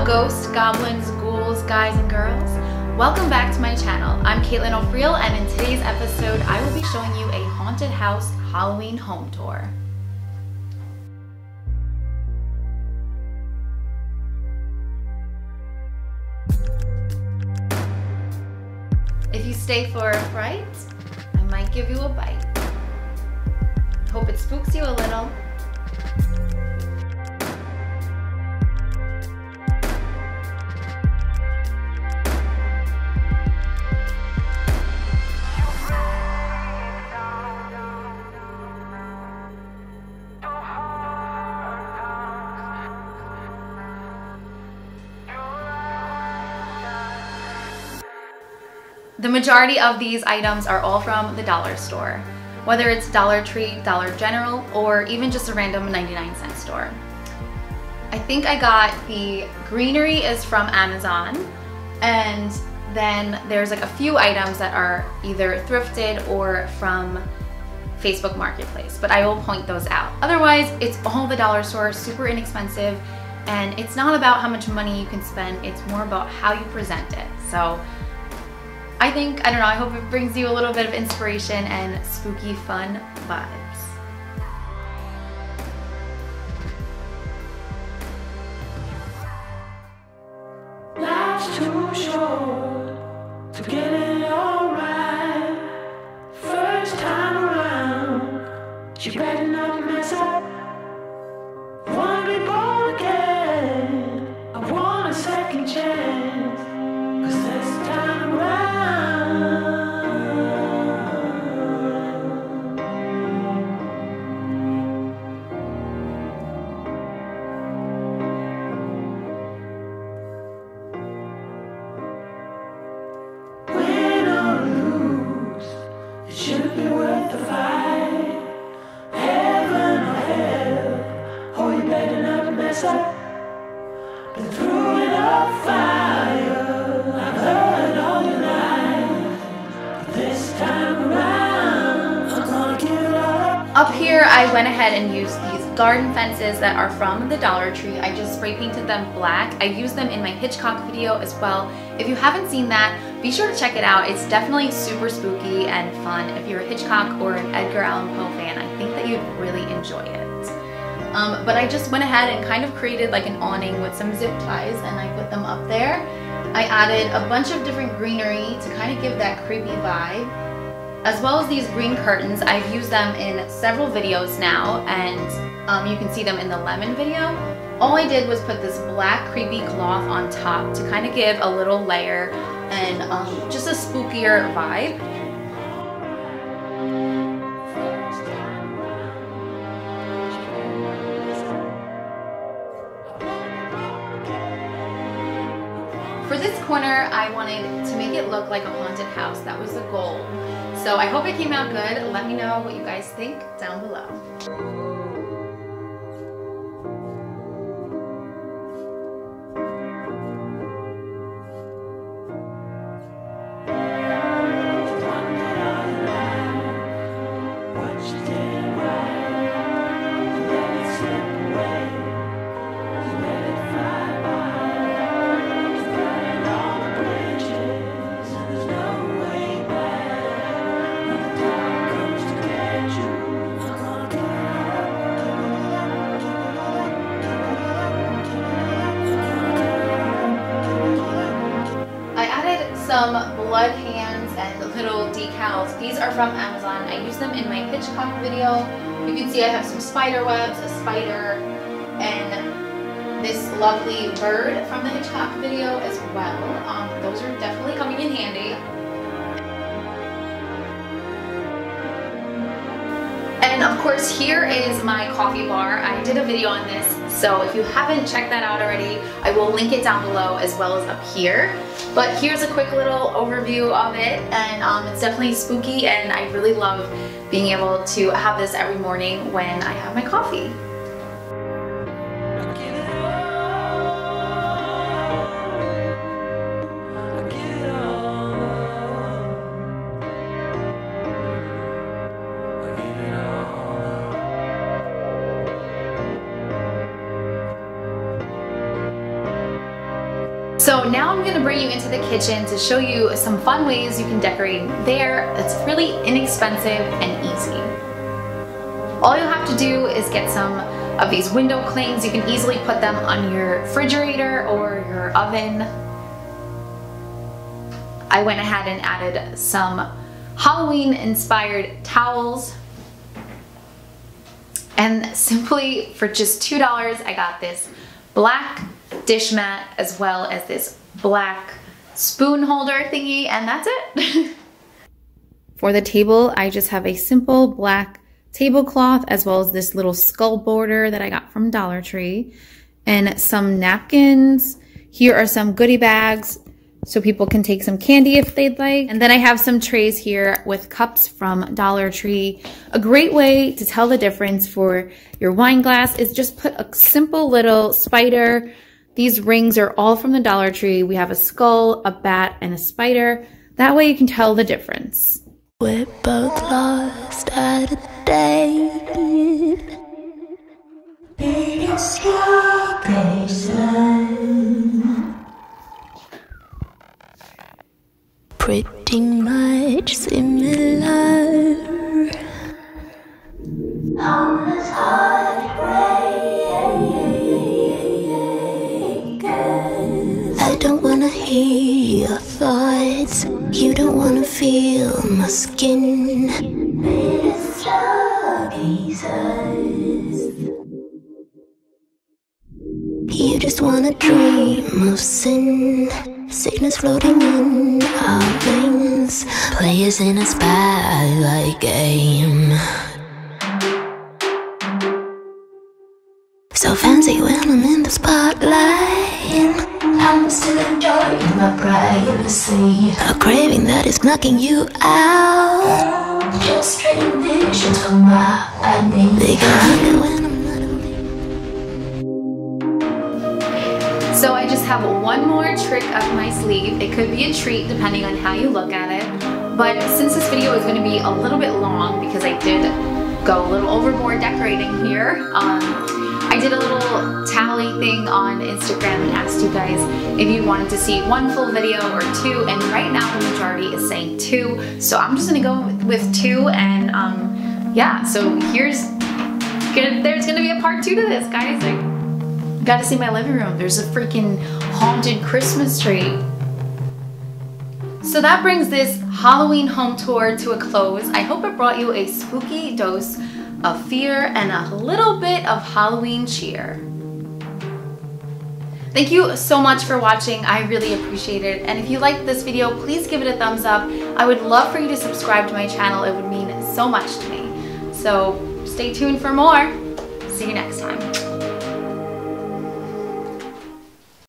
ghosts, goblins, ghouls, guys and girls? Welcome back to my channel. I'm Katelyn O'Friel, and in today's episode I will be showing you a haunted house Halloween home tour. If you stay for a fright, I might give you a bite. Hope it spooks you a little. The majority of these items are all from the dollar store, whether it's Dollar Tree, Dollar General, or even just a random 99-cent store. I think I got the greenery is from Amazon, and then there's like a few items that are either thrifted or from Facebook Marketplace, but I will point those out. Otherwise, it's all the dollar store, super inexpensive, and it's not about how much money you can spend, it's more about how you present it. So I don't know, I hope it brings you a little bit of inspiration and spooky fun vibes. Life's too short to get it all right. First time around, you better not mess up. Wanna be born again, I want a second chance, 'cause this time around should be worth the fight. Heaven or hell, oh you better not mess up. Been through enough fire, I've heard all your life, but this time around, I'm gonna give it all up. Up here I went ahead and used these garden fences that are from the Dollar Tree. I just spray painted them black. I used them in my Hitchcock video as well. If you haven't seen that, be sure to check it out. It's definitely super spooky and fun. If you're a Hitchcock or an Edgar Allan Poe fan, I think that you'd really enjoy it. But I just went ahead and kind of created like an awning with some zip ties, and I put them up there. I added a bunch of different greenery to kind of give that creepy vibe, as well as these green curtains. I've used them in several videos now, and you can see them in the lemon video. All I did was put this black creepy cloth on top to kind of give a little layer and just a spookier vibe. For this corner, I wanted to make it look like a haunted house. That was the goal. So I hope it came out good. Let me know what you guys think down below. Some blood hands and little decals. These are from Amazon. I use them in my Hitchcock video. You can see I have some spider webs, a spider, and this lovely bird from the Hitchcock video as well. Those are definitely coming in handy. And of course, here is my coffee bar. I did a video on this, so if you haven't checked that out already, I will link it down below as well as up here. But here's a quick little overview of it, and it's definitely spooky, and I really love being able to have this every morning when I have my coffee. So now I'm gonna bring you into the kitchen to show you some fun ways you can decorate there that's really inexpensive and easy. All you'll have to do is get some of these window clings. You can easily put them on your refrigerator or your oven. I went ahead and added some Halloween inspired towels. And simply for just $2, I got this black dish mat as well as this black spoon holder thingy, and that's it. For the table, I just have a simple black tablecloth as well as this little skull border that I got from Dollar Tree and some napkins. Here are some goodie bags so people can take some candy if they'd like. And then I have some trays here with cups from Dollar Tree. A great way to tell the difference for your wine glass is just put a simple little spider. These rings are all from the Dollar Tree. We have a skull, a bat, and a spider. That way you can tell the difference. We're both lost at a date. It's your basement. Pretty much similar. Homeless heartbreak. I don't wanna hear your thoughts. You don't wanna feel my skin. It's Jesus. You just wanna dream of sin. Sickness floating in our veins. Players in a spotlight game. So fancy when I'm in the spotlight. I'm still enjoying my privacy. A craving that is knocking you out. Just trading visions for my need. They can hunger when I'm not awake. So I just have one more trick up my sleeve. It could be a treat depending on how you look at it. But since this video is going to be a little bit long because I did go a little overboard decorating here, I did a little tally thing on Instagram and asked you guys if you wanted to see one full video or two, and right now the majority is saying 2. So I'm just gonna go with 2, and yeah, so there's gonna be a part 2 to this, guys. Like, you gotta see my living room. There's a freaking haunted Christmas tree. So that brings this Halloween home tour to a close. I hope it brought you a spooky dose of fear and a little bit of Halloween cheer. Thank you so much for watching. I really appreciate it. And if you liked this video, please give it a thumbs up. I would love for you to subscribe to my channel. It would mean so much to me. So stay tuned for more. See you next time.